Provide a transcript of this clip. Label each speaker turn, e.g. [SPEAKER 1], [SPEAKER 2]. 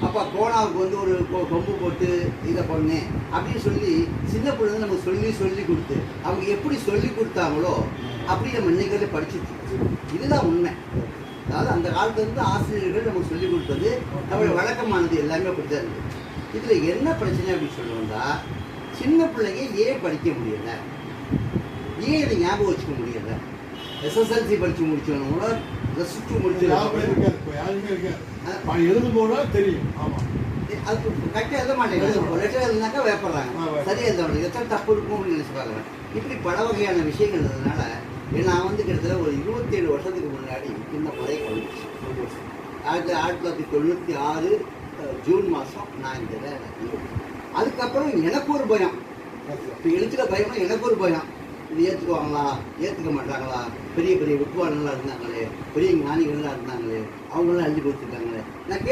[SPEAKER 1] அப்போ கோணாவுக்கு வந்து ஒரு கொம்பு போட்டு இதை பண்ணு அப்படின்னு சொல்லி சின்ன பிள்ளை நம்ம சொல்லி கொடுத்து அவங்க எப்படி சொல்லி கொடுத்தாங்களோ அப்படி நம்ம இன்னைக்கு படிச்சுட்டு இதுதான் உண்மை. அதாவது அந்த காலத்துலேருந்து ஆசிரியர்கள் நமக்கு சொல்லிக் கொடுத்தது நம்மளுடைய வழக்கமானது எல்லாமே அப்படிதான் இருக்குது. இதில் என்ன பிரச்சனை அப்படின்னு சொல்லுவோம்னா சின்ன பிள்ளைங்க ஏன் படிக்க முடியல, ஏன் இதை ஞாபகம் வச்சுக்க முடியல. எஸ்எஸ்எல்சி படித்து முடிச்சவங்க கூட +2 முடிச்சு
[SPEAKER 2] எழுதும் போனா தெரியும். ஆமாம்,
[SPEAKER 1] அது கரெக்டாக எழுத மாட்டேங்கிறாங்க. லெட்டர் எழுதுனாக்கா வேப்படுறாங்க, சரியாக எழுத எத்தனை தப்பு இருக்கும் அப்படின்னு நினச்சி பார்க்குறேன். இப்படி பல வகையான விஷயங்கள் இருந்ததுனால நான் வந்து கிட்டத்தட்ட ஒரு 27 வருஷத்துக்கு முன்னாடி இந்த முறை வந்துச்சு. 1996 ஜூன் மாதம் நான் இந்த இதை அதுக்கப்புறம் எனக்கு ஒரு பயம். இப்போ எழுத்துக்க பயம்னா எனக்கு ஒரு பயம். இது ஏற்றுக்குவாங்களா ஏற்றுக்க மாட்டாங்களா, பெரிய பெரிய வித்வான்கள்லாம் இருந்தாங்களே, பெரிய ஞானிகள்லாம் இருந்தாங்களே, அவங்களாம் எழுதி கொடுத்துருக்காங்களே. நான்